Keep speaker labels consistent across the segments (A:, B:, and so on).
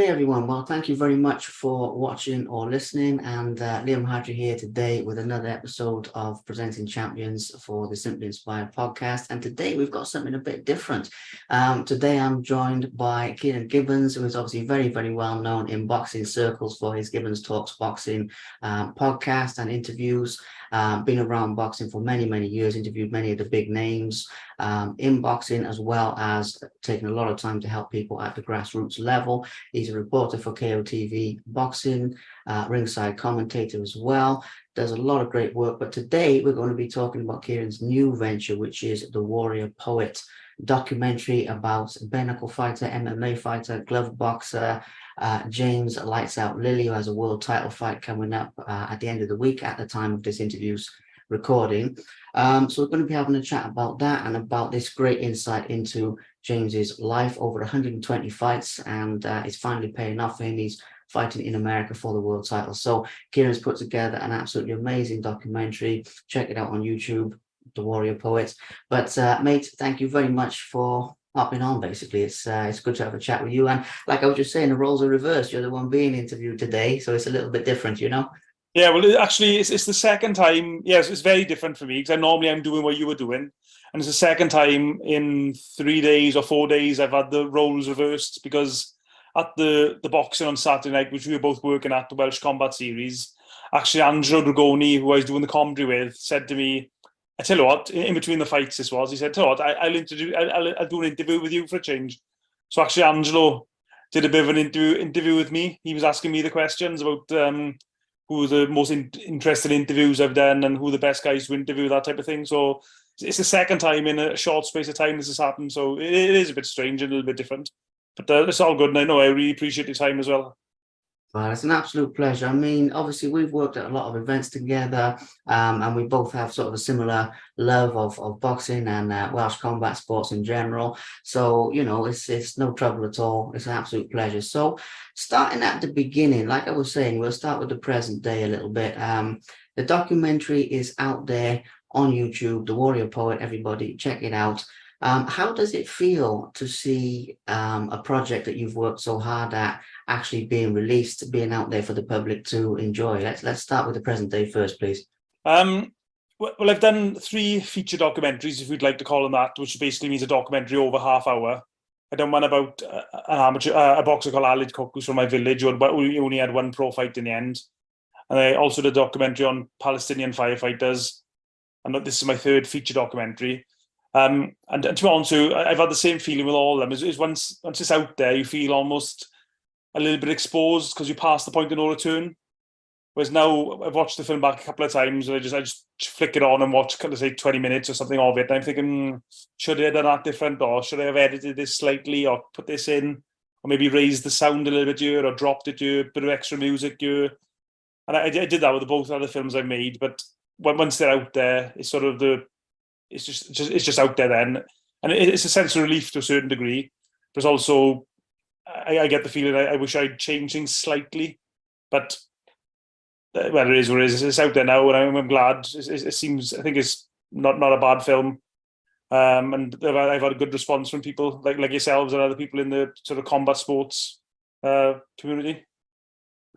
A: everyone. Well, thank you very much for watching or listening. And Liam Hadry here today with another episode of Presenting Champions for the Simply Inspired podcast. And today we've got something a bit different. Today I'm joined by Ciaran Gibbons, who is obviously very, very well known in boxing circles for his Gibbons Talks Boxing podcast and interviews. Been around boxing for many, many years, interviewed many of the big names in boxing, as well as taking a lot of time to help people at the grassroots level. He's a reporter for KOTV Boxing, ringside commentator as well. Does a lot of great work. But today we're going to be talking about Ciaran's new venture, which is The Warrior Poet, documentary about bare knuckle fighter, MMA fighter, glove boxer, James Lights Out Lilly, who has a world title fight coming up at the end of the week at the time of this interview's recording. So we're going to be having a chat about that and about this great insight into James's life, over 120 fights, and it's finally paying off for him. He's fighting in America for the world title. So Ciaran's put together an absolutely amazing documentary. Check it out on YouTube, The Warrior Poet. But mate, thank you very much for hopping on. Basically, it's good to have a chat with you. And like I was just saying, the roles are reversed. You're the one being interviewed today, so it's a little bit different, you know.
B: Yeah, well, it's the second time. Yes, it's very different for me because I'm doing what you were doing, and it's the second time in 3 days or 4 days I've had the roles reversed, because at the boxing on Saturday night, which we were both working at, the Welsh Combat Series, actually Angelo Dragoni, who I was doing the commentary with, said to me, I tell you what, in between the fights this was, he said, tell you what, I'll do an interview with you for a change. So actually Angelo did a bit of an interview with me. He was asking me the questions about who the most interesting interviews I've done and who the best guys to interview, that type of thing. So it's the second time in a short space of time this has happened. So it is a bit strange and a little bit different. But it's all good. And I know I really appreciate your time as well.
A: Well, it's an absolute pleasure. I mean, obviously, we've worked at a lot of events together, and we both have sort of a similar love of boxing and Welsh combat sports in general. So, you know, it's no trouble at all. It's an absolute pleasure. So, starting at the beginning, like I was saying, we'll start with the present day a little bit. The documentary is out there on YouTube, The Warrior Poet. Everybody, check it out. How does it feel to see a project that you've worked so hard at actually being released, being out there for the public to enjoy? Let's start with the present day first, please.
B: Well, I've done 3 feature documentaries, if you'd like to call them that, which basically means a documentary over half hour. I done one about a boxer called Alid Cook, who's from my village, who only had 1 pro fight in the end. And I also did a documentary on Palestinian firefighters. And this is my 3rd feature documentary. And to be honest, I've had the same feeling with all of them. Is once it's out there, you feel almost a little bit exposed because you pass the point of no return. Whereas now I've watched the film back a couple of times, and I just flick it on and watch, kind of say 20 minutes or something of it. And I'm thinking, should I have done that different, or should I have edited this slightly, or put this in, or maybe raised the sound a little bit here, or dropped it here, a bit of extra music here. And I did that with both other films I've made. But once they're out there, it's sort of it's just out there then, and it's a sense of relief to a certain degree. But it's also, I get the feeling I wish I'd changed things slightly, but well, it is what it is. It's out there now, and I'm glad. It seems, I think it's not a bad film, and I've had a good response from people like yourselves and other people in the sort of combat sports community.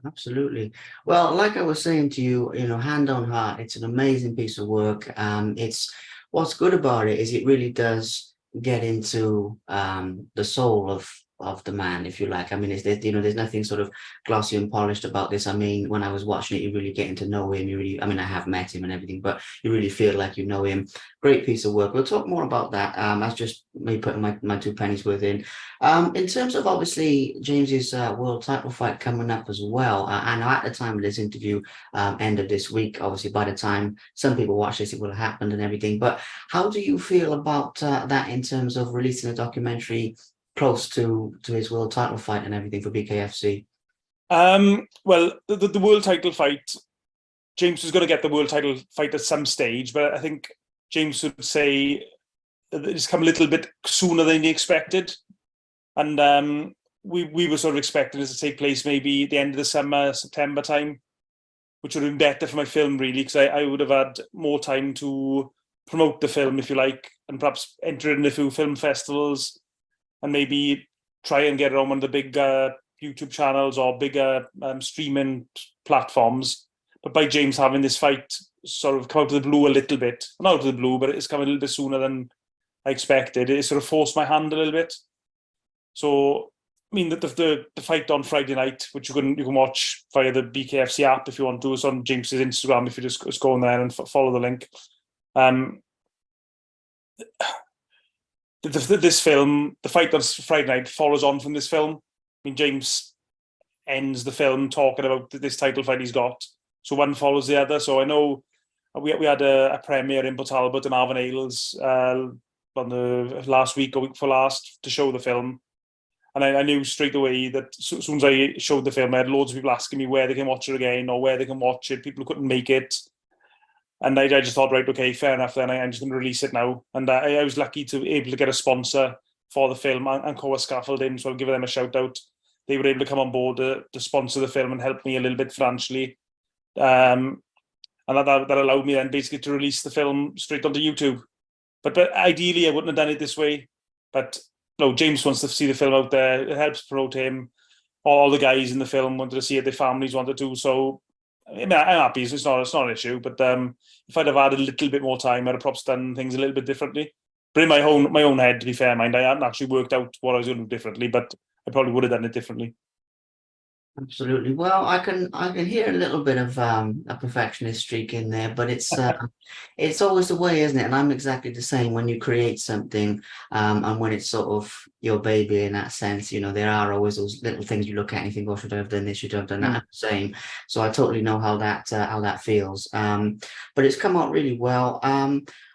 A: Absolutely. Well, like I was saying to you, you know, hand on heart, it's an amazing piece of work. It's what's good about it is it really does get into the soul of the man, if you like. I mean, there's nothing sort of glossy and polished about this. I mean, when I was watching it, you really getting to know him. I mean, I have met him and everything, but you really feel like you know him. Great piece of work. We'll talk more about that. That's just me putting my 2 pennies worth in. In terms of obviously James's world title fight coming up as well. I know at the time of this interview, end of this week, obviously by the time some people watch this, it will have happened and everything. But how do you feel about that in terms of releasing a documentary close to his world title fight and everything for BKFC?
B: Well, the world title fight, James was going to get the world title fight at some stage, but I think James would say it's come a little bit sooner than he expected. And we were sort of expecting it to take place maybe the end of the summer, September time, which would have been better for my film, really, because I would have had more time to promote the film, if you like, and perhaps enter in a few film festivals and maybe try and get it on one of the big YouTube channels or bigger streaming platforms. But by James having this fight sort of come out of the blue a little bit, not out of the blue, but it's come a little bit sooner than I expected. It sort of forced my hand a little bit. So, I mean, the fight on Friday night, which you can watch via the BKFC app if you want to. It's on James's Instagram if you just go on there and follow the link. This film, the fight on Friday night, follows on from this film. I mean, James ends the film talking about this title fight he's got. So one follows the other. So I know we had a premiere in Port Talbot and Arvan Ailes on the last week or week before last to show the film. And I knew straight away that as soon as I showed the film, I had loads of people asking me where they can watch it again or where they can watch it. People who couldn't make it. And I just thought, right, okay, fair enough. Then I'm just going to release it now. And I was lucky to be able to get a sponsor for the film, Ancoa Scaffolding. So I'll give them a shout out. They were able to come on board to sponsor the film and help me a little bit financially. And that allowed me then basically to release the film straight onto YouTube. But ideally, I wouldn't have done it this way. But no, James wants to see the film out there. It helps promote him. All the guys in the film wanted to see it. Their families wanted to. So I mean, I'm happy. So it's not an issue. But if I'd have had a little bit more time, I'd have perhaps done things a little bit differently. But in my own head, to be fair, mind, I hadn't actually worked out what I was going to do differently. But I probably would have done it differently.
A: Absolutely. Well, I can hear a little bit of a perfectionist streak in there, but it's always the way, isn't it? And I'm exactly the same when you create something, and when it's sort of your baby in that sense. You know, there are always those little things you look at and you think, "Oh, should I have done this? Should I have done that?" Same. So I totally know how that feels. But it's come out really well.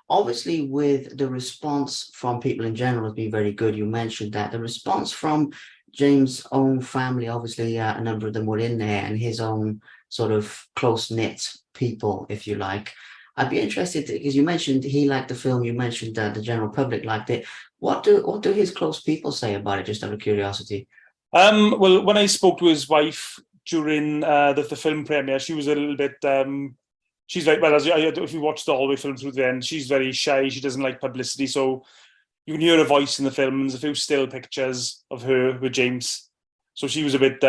A: Obviously, with the response from people in general has been very good. You mentioned that the response from James' own family, obviously, a number of them were in there, and his own sort of close-knit people, if you like. I'd be interested because you mentioned he liked the film. You mentioned that the general public liked it. What do his close people say about it? Just out of curiosity.
B: Well, when I spoke to his wife during the film premiere, she was a little bit. She's very well. If you watch the whole way film through the end, she's very shy. She doesn't like publicity, so you can hear her voice in the film. There's a few still pictures of her with James. So she was a bit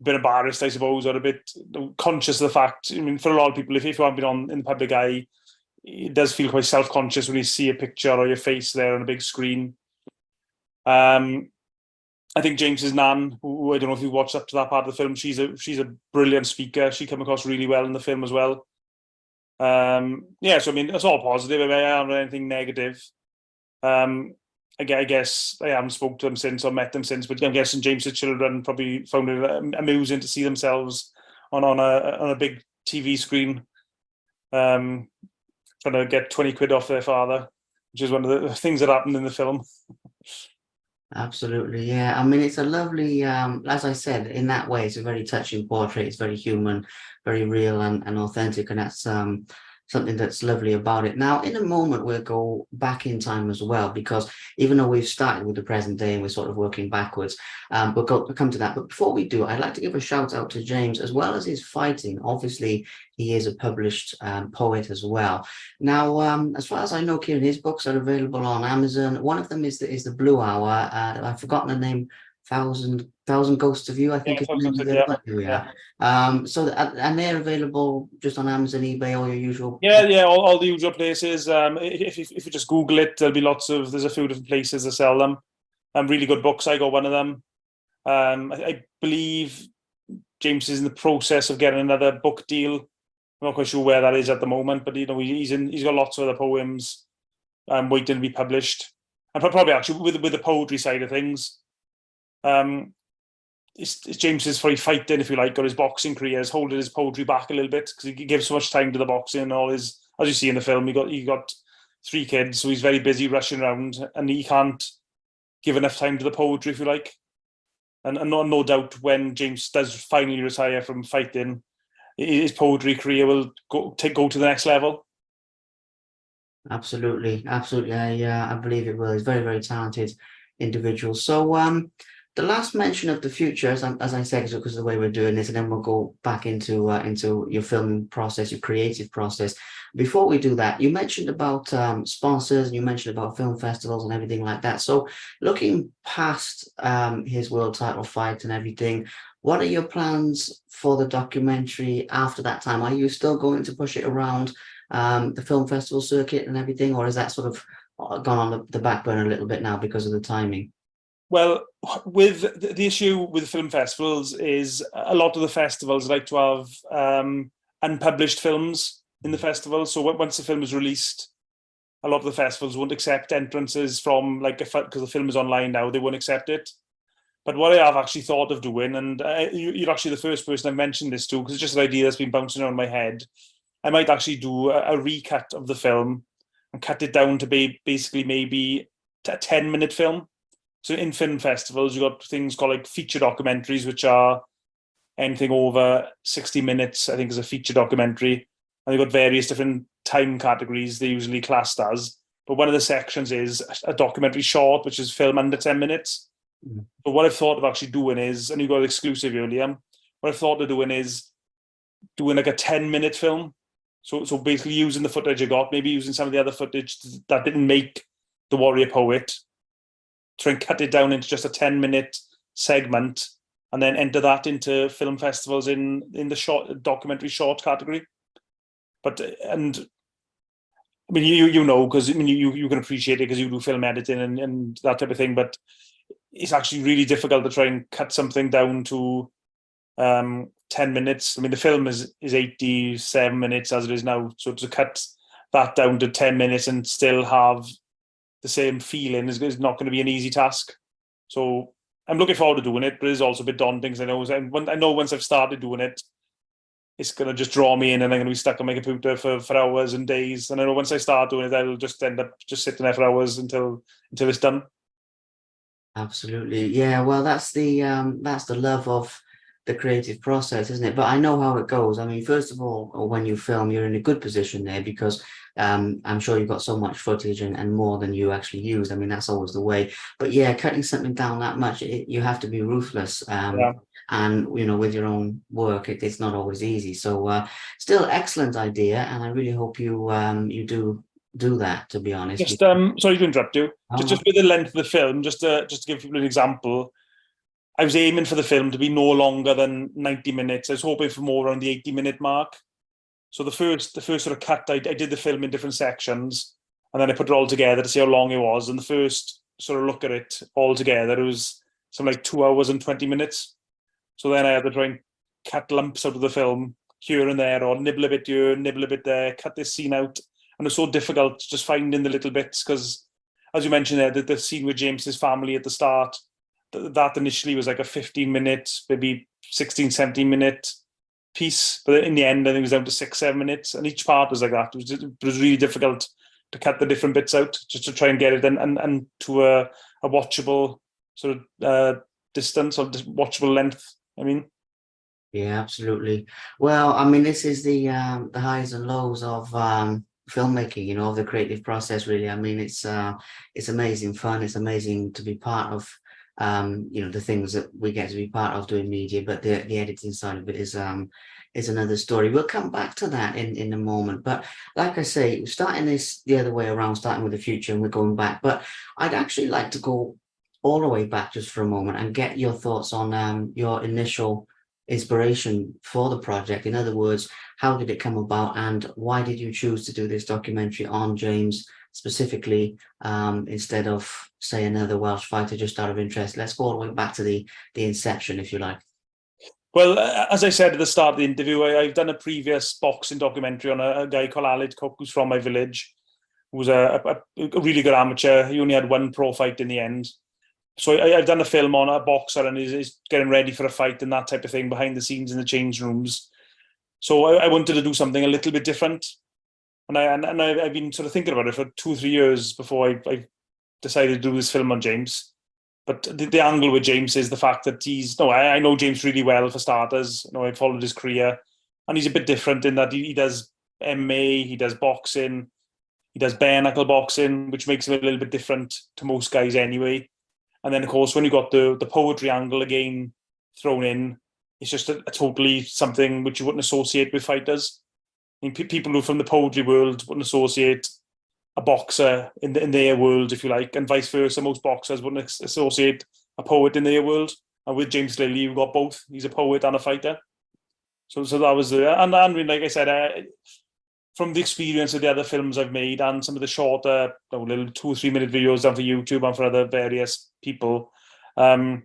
B: embarrassed, I suppose, or a bit conscious of the fact. I mean, for a lot of people, if you haven't been in the public eye, it does feel quite self-conscious when you see a picture or your face there on a big screen. I think James's nan, who I don't know if you watched up to that part of the film, she's a brilliant speaker. She came across really well in the film as well. So I mean, it's all positive. I haven't heard anything negative. I guess I haven't spoken to them since or met them since, but I'm guessing James's children probably found it amusing to see themselves on a big TV screen, trying to get 20 quid off their father, which is one of the things that happened in the film.
A: Absolutely, yeah. I mean, it's a lovely, as I said, in that way, it's a very touching portrait. It's very human, very real and authentic, and that's something that's lovely about it. Now, in a moment, we'll go back in time as well, because even though we've started with the present day and we're sort of working backwards, we'll come to that. But before we do, I'd like to give a shout out to James, as well as his fighting. Obviously, he is a published poet as well. Now, as far as I know, Ciaran, his books are available on Amazon. One of them is the Blue Hour. I've forgotten the name. Thousand Ghosts of You, I think. And they're available just on Amazon, eBay, all your usual.
B: All the usual places. If you just Google it, there'll be there's a few different places that sell them. Really good books. I got one of them. I believe James is in the process of getting another book deal. I'm not quite sure where that is at the moment, but he's got lots of other poems waiting to be published. And probably actually with the poetry side of things. It's James's fighting, if you like, or his boxing career is holding his poetry back a little bit because he gives so much time to the boxing and all his, as you see in the film, he got 3 kids, so he's very busy rushing around and he can't give enough time to the poetry, if you like. And no doubt when James does finally retire from fighting, his poetry career will go to the next level.
A: Absolutely. I believe it will. He's very, very talented individual. So the last mention of the future, as I said, because of the way we're doing this, and then we'll go back into your filming process, your creative process. before we do that, you mentioned about sponsors, and you mentioned about film festivals and everything like that. So looking past his world title fight and everything, what are your plans for the documentary after that time? Are you still going to push it around the film festival circuit and everything, or is that sort of gone on the back burner a little bit now because of the timing?
B: Well, with the issue with film festivals is a lot of the festivals like to have unpublished films in the festival. So once the film is released, a lot of the festivals won't accept entrances from because the film is online now, they won't accept it. But what I have actually thought of doing, and you're actually the first person I've mentioned this to, because it's just an idea that's been bouncing around my head. I might actually do a recut of the film and cut it down to be basically maybe a 10-minute film. So in film festivals, you've got things called like feature documentaries, which are anything over 60 minutes, I think, is a feature documentary. And they've got various different time categories they usually classed as. But one of the sections is a documentary short, which is film under 10 minutes.
A: Mm.
B: But what I've thought of actually doing is, and you've got exclusive here, Liam, what I've thought of doing is doing like a 10-minute film. So basically using the footage I got, maybe using some of the other footage that didn't make The Warrior Poet, try and cut it down into just a 10-minute segment, and then enter that into film festivals in the short documentary short category. And I mean, you know, because I mean, you can appreciate it because you do film editing and that type of thing, but it's actually really difficult to try and cut something down to 10 minutes. I mean, the film is 87 minutes as it is now. So to cut that down to 10 minutes and still have the same feeling is not going to be an easy task. So I'm looking forward to doing it, but it's also a bit daunting because I know once I've started doing it, it's going to just draw me in and I'm going to be stuck on my computer for hours and days. And I know once I start doing it, I'll just end up just sitting there for hours until it's done.
A: Absolutely. Yeah, well, that's the love of the creative process, isn't it? But I know how it goes. I mean, first of all, when you film, you're in a good position there because I'm sure you've got so much footage and more than you actually use. I mean, that's always the way. But yeah, cutting something down that much, you have to be ruthless.
B: Yeah.
A: And with your own work, it's not always easy. So still excellent idea, and I really hope you do that, to be honest.
B: Just sorry to interrupt you. Just with the length of the film, just to give people an example, I was aiming for the film to be no longer than 90 minutes. I was hoping for more around the 80-minute mark. So the first sort of cut, I did the film in different sections, and then I put it all together to see how long it was. And the first sort of look at it all together, it was something like 2 hours and 20 minutes. So then I had to try and cut lumps out of the film here and there, or nibble a bit here, nibble a bit there, cut this scene out. And it's so difficult just finding the little bits because, as you mentioned there, the scene with James's family at the start, that initially was like a 15-minute, maybe 16, 17-minute piece. But in the end, I think it was down to 6, 7 minutes. And each part was like that. It was really difficult to cut the different bits out just to try and get it and to a watchable sort of distance or watchable length, I mean.
A: Yeah, absolutely. Well, I mean, this is the highs and lows of filmmaking, of the creative process, really. I mean, it's amazing fun. It's amazing to be part of, the things that we get to be part of doing media, but the editing side of it is another story. We'll come back to that in a moment. But like I say, starting this the other way around, starting with the future, and we're going back. But I'd actually like to go all the way back just for a moment and get your thoughts on your initial inspiration for the project. In other words, how did it come about and why did you choose to do this documentary on James specifically instead of, say, another Welsh fighter, just out of interest? Let's go all the way back to the inception, if you like.
B: Well, as I said at the start of the interview, I've done a previous boxing documentary on a guy called Aled Cook, who's from my village, who was a really good amateur. He only had one pro fight in the end. So I've done a film on a boxer and he's getting ready for a fight and that type of thing behind the scenes in the change rooms. So I wanted to do something a little bit different. And I've been sort of thinking about it for 2-3 years before I decided to do this film on James. But the angle with James is the fact that I know James really well for starters. I followed his career and he's a bit different in that he does MMA, he does boxing, he does bare knuckle boxing, which makes him a little bit different to most guys anyway. And then, of course, when you got the poetry angle again thrown in, it's just a totally something which you wouldn't associate with fighters. I mean, people who from the poetry world wouldn't associate a boxer in their world, if you like, and vice versa. Most boxers wouldn't associate a poet in their world. And with James Lilly, you've got both. He's a poet and a fighter. So that was and I mean, like I said, from the experience of the other films I've made and some of the shorter, little 2 or 3 minute videos done for YouTube and for other various people, I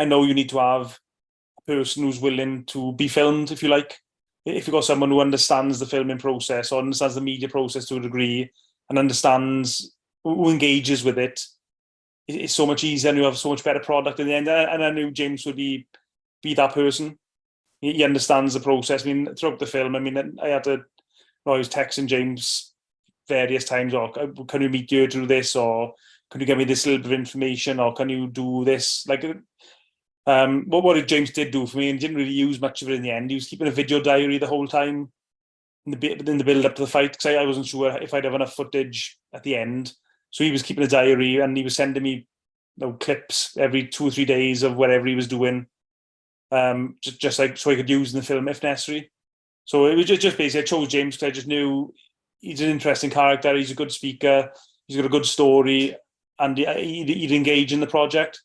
B: know you need to have a person who's willing to be filmed, if you like. If you've got someone who understands the filming process or understands the media process to a degree and understands who engages with it, it's so much easier and you have so much better product in the end. And I knew James would be that person. He understands the process. I mean, throughout the film, I mean, I was texting James various times, or can you meet you to do this, or can you give me this little bit of information, or can you do this? Like, what James did do for me, and didn't really use much of it in the end. He was keeping a video diary the whole time in the build up to the fight, because I wasn't sure if I'd have enough footage at the end. So he was keeping a diary, and he was sending me clips every 2 or 3 days of whatever he was doing. Just like so I could use in the film if necessary. So it was just basically I chose James because I just knew he's an interesting character. He's a good speaker. He's got a good story, and he'd engage in the project.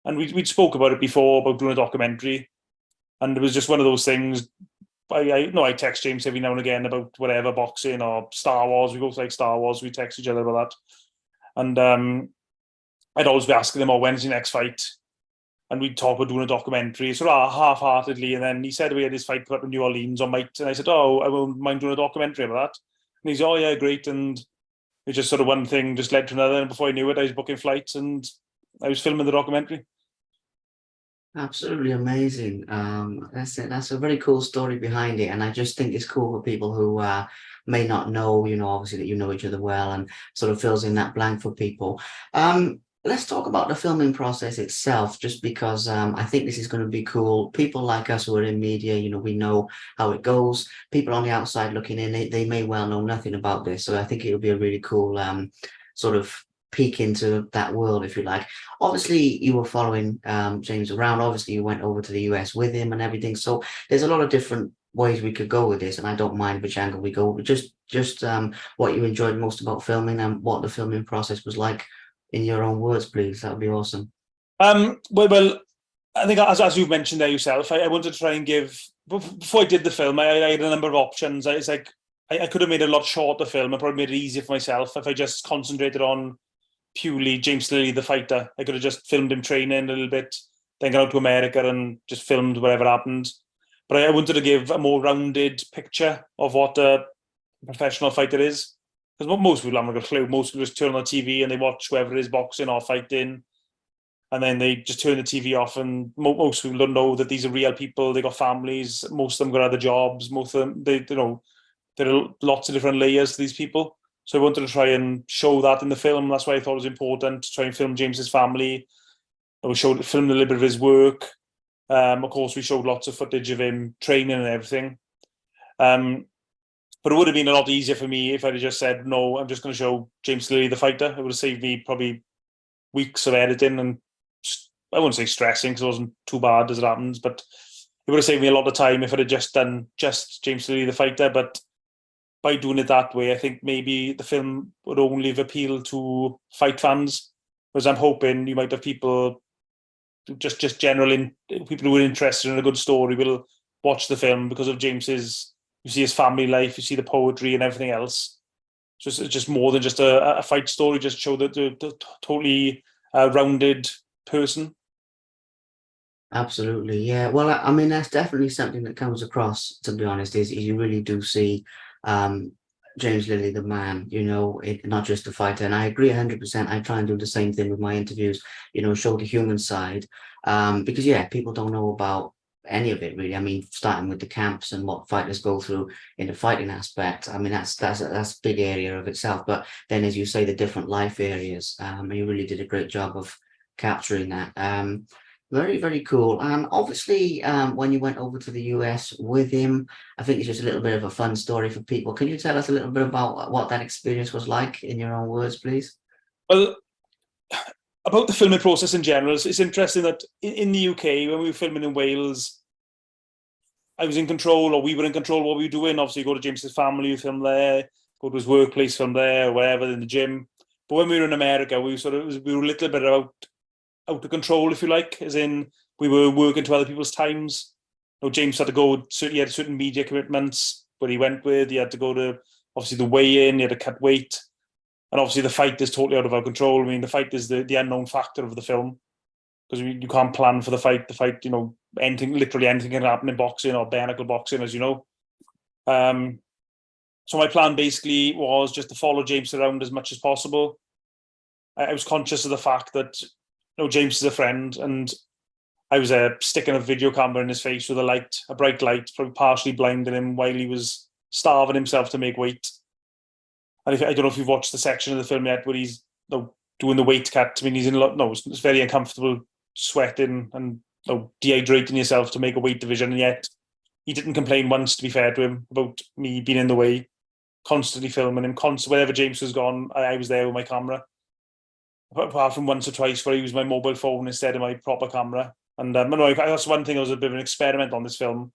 B: And we'd spoke about it before about doing a documentary, and it was just one of those things. I text James every now and again about whatever, boxing or Star Wars. We both like Star Wars. We text each other about that, and I'd always be asking him, when's your next fight? And we'd talk about doing a documentary, sort of half-heartedly. And then he said we had this fight put up in New Orleans on Might. And I said, I won't mind doing a documentary about that. And he's, yeah, great. And it just sort of one thing just led to another. And before I knew it, I was booking flights and I was filming the documentary.
A: Absolutely amazing. That's it. That's a very cool story behind it. And I just think it's cool for people who may not know, obviously that you know each other well, and sort of fills in that blank for people. Let's talk about the filming process itself, just because I think this is going to be cool. People like us who are in media, we know how it goes. People on the outside looking in, they may well know nothing about this. So I think it'll be a really cool sort of peek into that world, if you like. Obviously, you were following James around. Obviously, you went over to the US with him and everything. So there's a lot of different ways we could go with this, and I don't mind which angle we go. Just what you enjoyed most about filming and what the filming process was like. In your own words, please. That would be awesome.
B: Well, I think as you've mentioned there yourself, I wanted to try and give, before I did the film, I had a number of options. It's like, I could have made a lot shorter film and probably made it easier for myself if I just concentrated on purely James Lilly, the fighter. I could have just filmed him training a little bit, then gone out to America and just filmed whatever happened. But I wanted to give a more rounded picture of what a professional fighter is. Because most people haven't got a clue. Most people just turn on the TV and they watch whoever is boxing or fighting, and then they just turn the TV off. And most people don't know that these are real people. They got families. Most of them got other jobs. Most of them, there are lots of different layers to these people. So I wanted to try and show that in the film. That's why I thought it was important to try and film James's family. We filmed a little bit of his work. Of course, we showed lots of footage of him training and everything. But it would have been a lot easier for me if I'd have just said, no, I'm just going to show James Lilly, the fighter. It would have saved me probably weeks of editing and I wouldn't say stressing because it wasn't too bad as it happens, but it would have saved me a lot of time if I'd have just done just James Lilly, the fighter. But by doing it that way, I think maybe the film would only have appealed to fight fans, whereas I'm hoping you might have people, just general people who are interested in a good story will watch the film because of James's. You see his family life, you see the poetry and everything else. So it's just more than just a fight story, just show the totally rounded person.
A: Absolutely, yeah. Well, I mean, that's definitely something that comes across, to be honest, is you really do see James Lilly, the man, not just the fighter. And I agree 100%. I try and do the same thing with my interviews, show the human side. Because, people don't know about any of it really. I mean, starting with the camps and what fighters go through in the fighting aspect. I mean, that's a big area of itself. But then, as you say, the different life areas, you really did a great job of capturing that. Very, very cool. And obviously, when you went over to the US with him, I think it's just a little bit of a fun story for people. Can you tell us a little bit about what that experience was like in your own words, please?
B: Well, about the filming process in general, it's interesting that in the UK, when we were filming in Wales, I was in control, or we were in control of what we were doing. Obviously, go to James's family, film there, go to his workplace, film there, wherever, in the gym. But when we were in America, we were a little bit out of control, if you like, as in we were working to other people's times. James had to go, he had certain media commitments where he went with, he had to go to, obviously, the weigh-in, he had to cut weight. And obviously the fight is totally out of our control. I mean, the fight is the unknown factor of the film, because you can't plan for the fight. The fight, literally anything can happen in boxing or bare knuckle boxing, as you know. So my plan basically was just to follow James around as much as possible. I was conscious of the fact that, James is a friend, and I was sticking a video camera in his face with a bright light, probably partially blinding him while he was starving himself to make weight. And I don't know if you've watched the section of the film yet where he's doing the weight cut. I mean, he's in it's very uncomfortable, sweating and dehydrating yourself to make a weight division, and yet he didn't complain once, to be fair to him, about me being in the way, constantly filming him. Wherever James was gone, I was there with my camera. Apart from once or twice where I used my mobile phone instead of my proper camera. And that's one thing. I was a bit of an experiment on this film,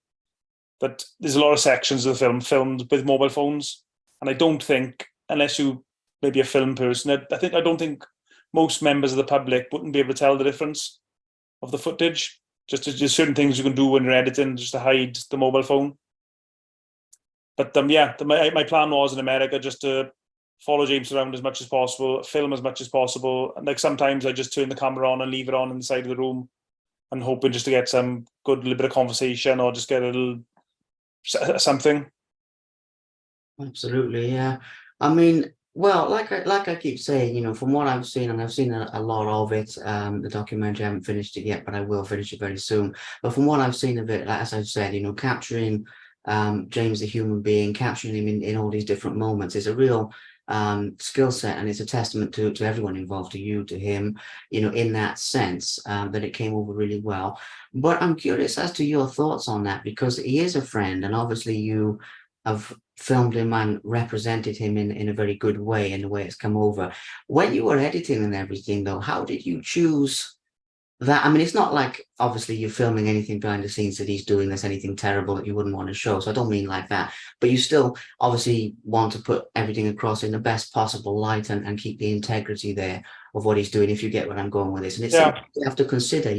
B: that there's a lot of sections of the film filmed with mobile phones, and I don't think, unless you maybe a film person, I don't think most members of the public wouldn't be able to tell the difference of the footage. Just certain things you can do when you're editing, just to hide the mobile phone. But my plan was in America just to follow James around as much as possible, film as much as possible. And like sometimes I just turn the camera on and leave it on in the side of the room, and hoping just to get some good little bit of conversation, or just get a little something.
A: Absolutely, yeah. I mean, well, like I keep saying, from what I've seen, and I've seen a lot of it, the documentary, I haven't finished it yet, but I will finish it very soon. But from what I've seen of it, like, as I've said, capturing James the human being, capturing him in all these different moments is a real skill set, and it's a testament to everyone involved, to you, to him, in that sense, that it came over really well. But I'm curious as to your thoughts on that, because he is a friend, and obviously you have filmed him and represented him in a very good way, in the way it's come over. When you were editing and everything, though, how did you choose that? I mean, it's not like obviously you're filming anything behind the scenes that he's doing that's anything terrible that you wouldn't want to show. So I don't mean like that, but you still obviously want to put everything across in the best possible light, and keep the integrity there of what he's doing, if you get what I'm going with this. And it's something you have to consider,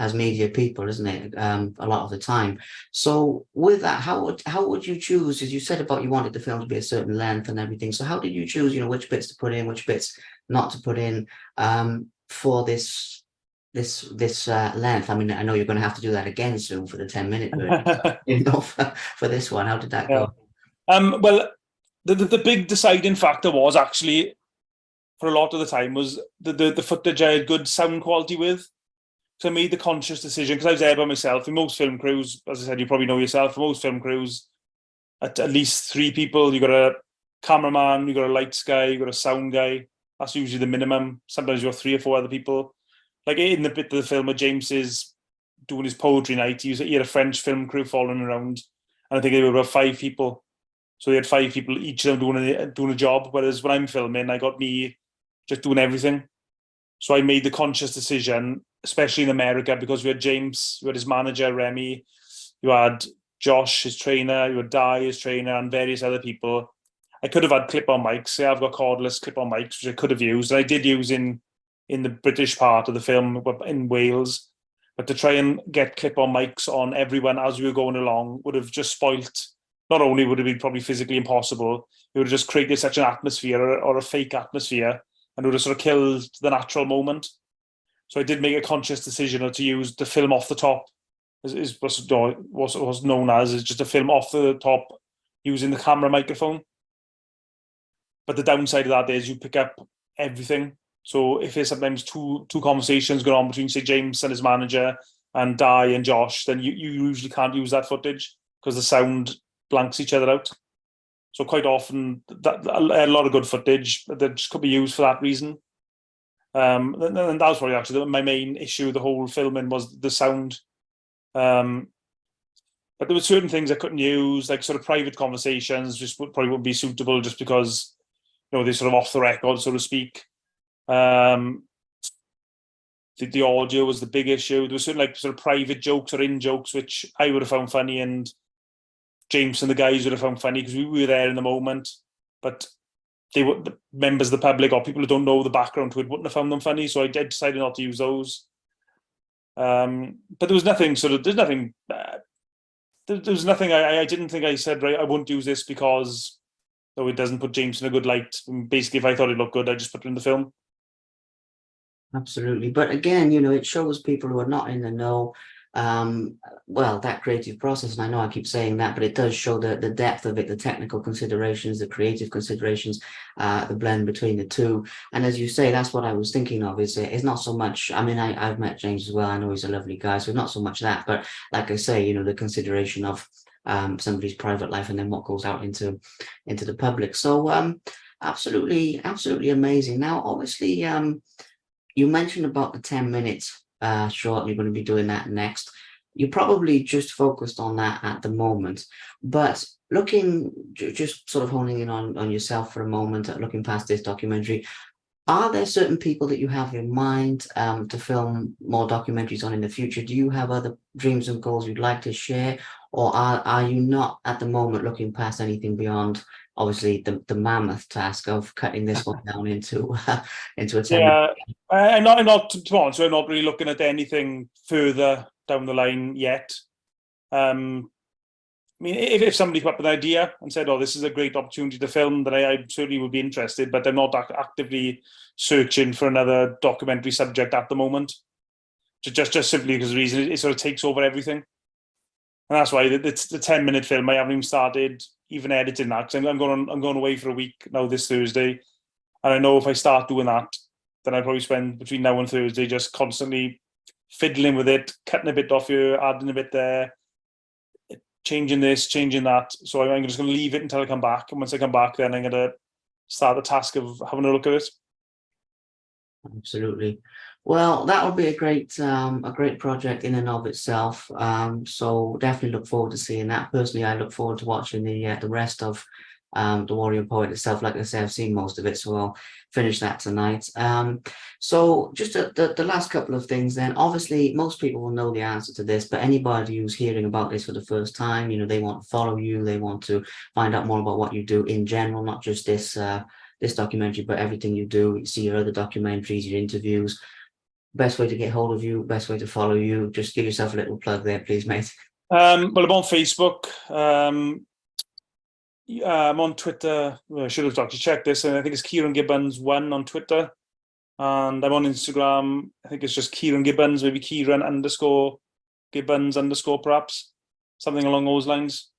A: as media people, isn't it? A lot of the time. So with that, how would you choose, as you said about you wanted the film to be a certain length and everything? So how did you choose, which bits to put in, which bits not to put in, for this length? I mean, I know you're going to have to do that again soon for the 10-minute version. For this one, how did that go?
B: Well, the big deciding factor was actually, for a lot of the time, was the footage I had good sound quality with. So I made the conscious decision, because I was there by myself. In most film crews, as I said, you probably know yourself, for most film crews, at least 3 people. You got a cameraman, you got a lights guy, you got a sound guy. That's usually the minimum. Sometimes you got 3 or 4 other people. Like in the bit of the film where James is doing his poetry night, he had a French film crew following around, and I think there were about 5 people. So they had 5 people, each of them doing a job. Whereas when I'm filming, I got me just doing everything. So I made the conscious decision, especially in America, because we had James, we had his manager, Remy, you had Josh, his trainer, you had Di, his trainer, and various other people. I could have had clip-on mics. Yeah, I've got cordless clip-on mics, which I could have used. And I did use in the British part of the film in Wales. But to try and get clip-on mics on everyone as we were going along would have just spoilt. Not only would it be probably physically impossible, it would have just created such an atmosphere, or a fake atmosphere, and it would have sort of killed the natural moment. So I did make a conscious decision to use the film off the top, is was known as, is just a film off the top using the camera microphone. But the downside of that is you pick up everything. So if there's sometimes two conversations going on between, say, James and his manager and Di and Josh, then you usually can't use that footage because the sound blanks each other out. So quite often, a lot of good footage that just could be used for that reason. And that was probably actually my main issue. The whole filming was the sound. But there were certain things I couldn't use, like sort of private conversations, just probably wouldn't be suitable, just because they're sort of off the record, so to speak. the audio was the big issue. There was certain like sort of private jokes or in jokes which I would have found funny, and James and the guys would have found funny because we were there in the moment, but the members of the public or people who don't know the background to it wouldn't have found them funny. So I decided not to use those. But there was nothing there's nothing. There was nothing. I didn't think I said, right, I won't use this because it doesn't put James in a good light. And basically, if I thought it looked good, I just put it in the film.
A: Absolutely. But again, it shows people who are not in the know, that creative process. And I know I keep saying that, but it does show the depth of it, the technical considerations, the creative considerations, the blend between the two. And as you say, that's what I was thinking of, is it's not so much, I mean, I've met James as well. I know he's a lovely guy, so not so much that, but like I say, the consideration of somebody's private life and then what goes out into the public. So absolutely, absolutely amazing. Now, obviously, you mentioned about the 10 minutes short. You're going to be doing that next. You're probably just focused on that at the moment, but just sort of honing in on yourself for a moment, looking past this documentary, are there certain people that you have in mind to film more documentaries on in the future? Do you have other dreams and goals you'd like to share, or are you not at the moment looking past anything beyond, obviously, the mammoth task of cutting this one down into a 10
B: Yeah, I'm not. To be honest, I'm not really looking at anything further down the line yet. I mean, if somebody came up with an idea and said, "Oh, this is a great opportunity to film," then I certainly would be interested. But I'm not actively searching for another documentary subject at the moment. Just simply because the reason it sort of takes over everything, and that's why it's the 10-minute film. I haven't even started even editing that. 'Cause I'm going away for a week now this Thursday, and I know if I start doing that, then I'll probably spend between now and Thursday just constantly fiddling with it, cutting a bit off here, adding a bit there, changing this, changing that. So I'm just going to leave it until I come back. And once I come back, then I'm going to start the task of having a look at it.
A: Absolutely. Well, that would be a great project in and of itself. So definitely look forward to seeing that. Personally, I look forward to watching the rest of the Warrior Poet itself. Like I say, I've seen most of it, so I'll finish that tonight. So just the last couple of things then. Obviously, most people will know the answer to this, but anybody who's hearing about this for the first time, they want to follow you, they want to find out more about what you do in general, not just this documentary, but everything you do. You see your other documentaries, your interviews. Best way to get hold of you, best way to follow you. Just give yourself a little plug there, please, mate.
B: Well, I'm on Facebook. I'm on Twitter. Well, I should have actually checked this, and I think it's Ciaran Gibbons 1 on Twitter. And I'm on Instagram. I think it's just Ciaran Gibbons, maybe Ciaran _ Gibbons _ perhaps, something along those lines.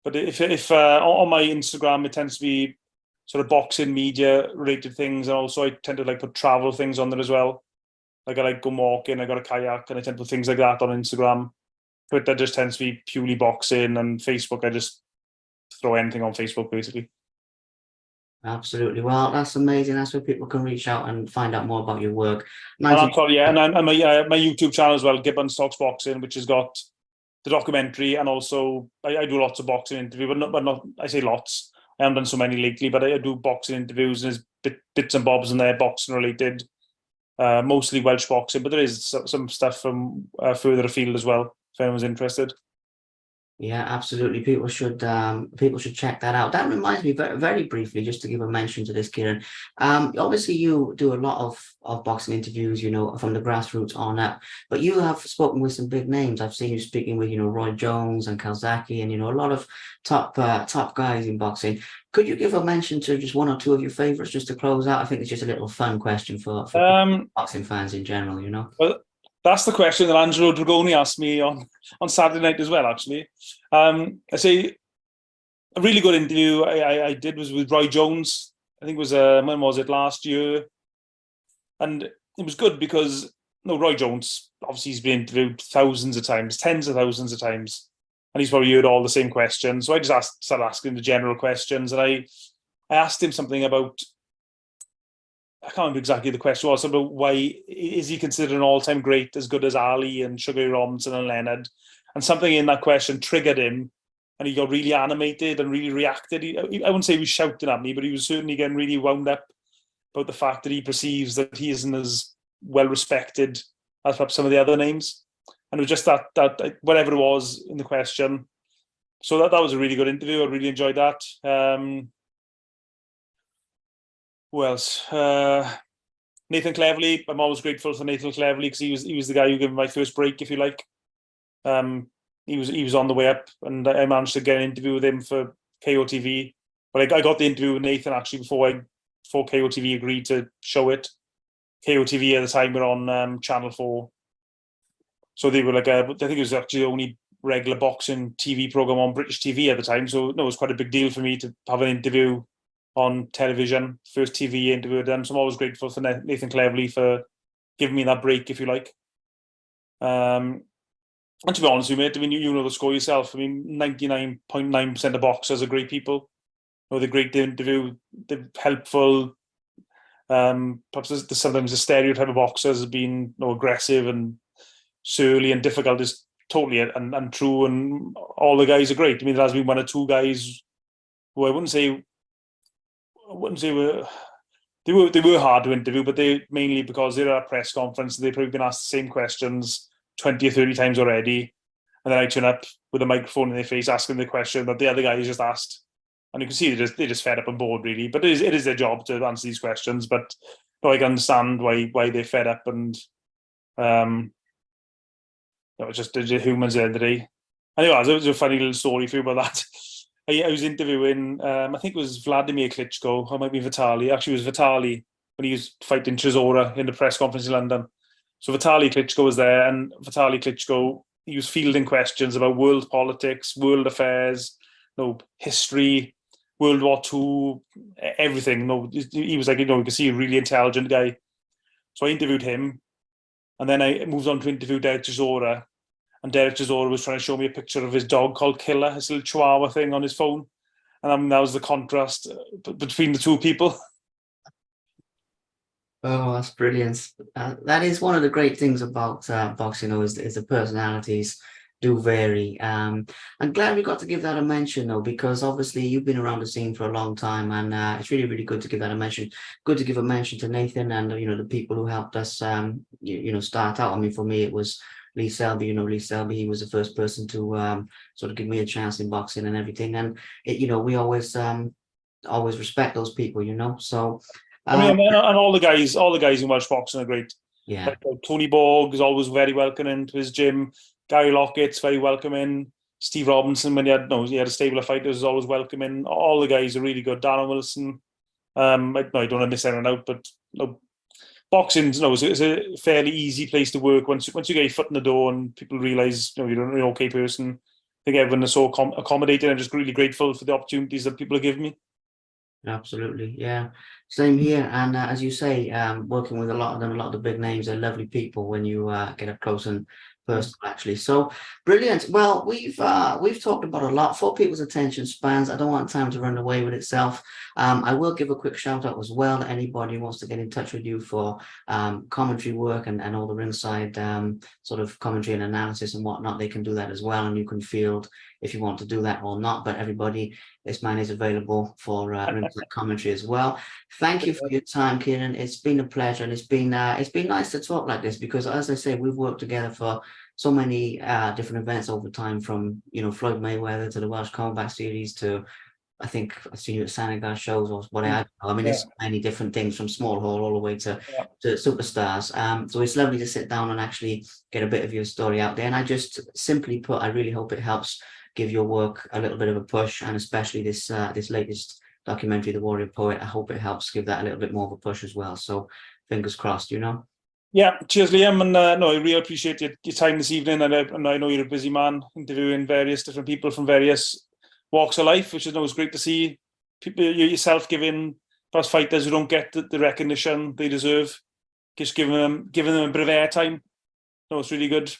B: But if on my Instagram, it tends to be sort of boxing media related things, and also I tend to like put travel things on there as well. Like I like go walking, I got a kayak, and I tend to put things like that on Instagram. Twitter just tends to be purely boxing, and Facebook I just throw anything on Facebook basically.
A: Absolutely. Well, that's amazing. That's where people can reach out and find out more about your work.
B: And I'm sorry, yeah, and my YouTube channel as well, Gibbons Talks Boxing, which has got the documentary, and also I do lots of boxing interviews, but not I say lots. I haven't done so many lately, but I do boxing interviews, and there's bits and bobs in there, boxing related, mostly Welsh boxing, but there is some stuff from further afield as well, if anyone's interested.
A: Yeah, absolutely. People should check that out. That reminds me, very, very briefly, just to give a mention to this, Ciaran. Obviously, you do a lot of boxing interviews, from the grassroots on up. But you have spoken with some big names. I've seen you speaking with, Roy Jones and Calzaghe, and a lot of top guys in boxing. Could you give a mention to just one or two of your favorites, just to close out? I think it's just a little fun question for boxing fans in general.
B: Well, that's the question that Angelo Dragoni asked me on Saturday night as well, actually. I say a really good interview I did was with Roy Jones. I think it was, when was it, last year? And it was good because, Roy Jones, obviously he's been interviewed thousands of times, tens of thousands of times, and he's probably heard all the same questions. So I just started asking the general questions, and I asked him something about, I can't remember exactly the question was, about why is he considered an all-time great, as good as Ali and Sugar Ray Robinson and Leonard, and something in that question triggered him, and he got really animated and really reacted. I wouldn't say he was shouting at me, but he was certainly getting really wound up about the fact that he perceives that he isn't as well respected as perhaps some of the other names. And it was just that whatever it was in the question. So that was a really good interview. I really enjoyed that. Who else? Nathan Cleverley. I'm always grateful for Nathan Cleverley because he was the guy who gave me my first break, if you like. He was on the way up, and I managed to get an interview with him for KOTV. But I got the interview with Nathan actually before KOTV agreed to show it. KOTV at the time were on Channel 4, so they were like I think it was actually the only regular boxing TV program on British TV at the time. So no, it was quite a big deal for me to have an interview on television, first TV interview with them. So I'm always grateful for Nathan Cleverley for giving me that break, if you like. And to be honest with you, mate, I mean, you know the score yourself. I mean, 99.9% of boxers are great people. You know, they're great to interview, they're helpful. Perhaps sometimes the stereotype of boxers as being aggressive and surly and difficult is totally untrue, and all the guys are great. I mean, there has been one or two guys who I wouldn't say they were hard to interview, but they mainly because they're at a press conference, they've probably been asked the same questions 20 or 30 times already, and then I turn up with a microphone in their face asking the question that the other guy just asked, and you can see they're just fed up and bored, really. But it is their job to answer these questions. But I can understand why they're fed up, and just they're humans at the end of the day. Anyway, there was a funny little story for you about that. I was interviewing, I think it was Vladimir Klitschko, or it might be Vitaly. Actually, it was Vitaly when he was fighting Chisora in the press conference in London. So Vitaly Klitschko was there, and Vitaly Klitschko, he was fielding questions about world politics, world affairs, history, World War II, everything. He was like, you can see a really intelligent guy. So I interviewed him, and then I moved on to interview Derek Chisora. And Derek Chisora was trying to show me a picture of his dog called Killer, his little chihuahua thing on his phone. And that was the contrast between the two people.
A: Oh, that's brilliant. That is one of the great things about boxing, is the personalities do vary. I'm glad we got to give that a mention, though, because obviously you've been around the scene for a long time, and it's really, really good to give that a mention. Good to give a mention to Nathan and the people who helped us, start out. I mean, for me, it was Lee Selby. Lee Selby, he was the first person to sort of give me a chance in boxing and everything. And we always respect those people. So.
B: I mean, and all the guys in Welsh boxing are great.
A: Yeah.
B: Like, Tony Borg is always very welcoming to his gym. Gary Lockett's very welcoming. Steve Robinson, when he had a stable of fighters, was always welcoming. All the guys are really good. Darren Wilson. I don't want to miss anyone out, but boxing, is a fairly easy place to work once you get your foot in the door and people realise you're an okay person. I think everyone is so accommodating. I'm just really grateful for the opportunities that people have given me.
A: Absolutely, yeah. Same here. And as you say, working with a lot of them, a lot of the big names, they're lovely people when you get up close and personal, actually. So brilliant. Well, we've talked about a lot for people's attention spans. I don't want time to run away with itself. I will give a quick shout out as well to anybody who wants to get in touch with you for commentary work and all the ringside sort of commentary and analysis and whatnot. They can do that as well, and you can field if you want to do that or not. But everybody, this man is available for ringside commentary as well. Thank you for your time, Ciaran. It's been a pleasure, and it's been nice to talk like this, because as I say, we've worked together for so many different events over time, from Floyd Mayweather to the Welsh Combat Series to, I think I've seen you at Senegal shows or whatever. I mean, there's so many different things, from small hall all the way to superstars. So it's lovely to sit down and actually get a bit of your story out there. And I just simply put, I really hope it helps give your work a little bit of a push, and especially this latest documentary, The Warrior Poet. I hope it helps give that a little bit more of a push as well. So fingers crossed,
B: Yeah, cheers, Liam. And I really appreciate your time this evening. And I know you're a busy man interviewing various different people from various walks of life, which is always great to see. People yourself giving perhaps fighters who don't get the recognition they deserve, just giving them a bit of airtime. No, it's really good.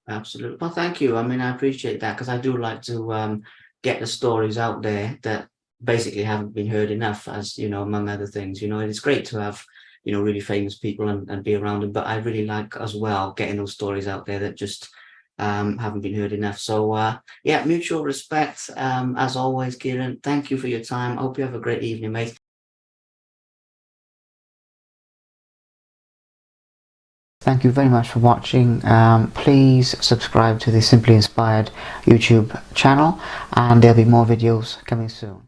A: Absolutely. Well, thank you. I mean, I appreciate that, because I do like to get the stories out there that basically haven't been heard enough, as among other things. It's great to have really famous people and be around them, but I really like as well getting those stories out there that just haven't been heard enough. So yeah, mutual respect as always, Ciaran. Thank you for your time. I hope you have a great evening, mate. Thank you very much for watching. Please subscribe to the Simply Inspired YouTube channel, and there'll be more videos coming soon.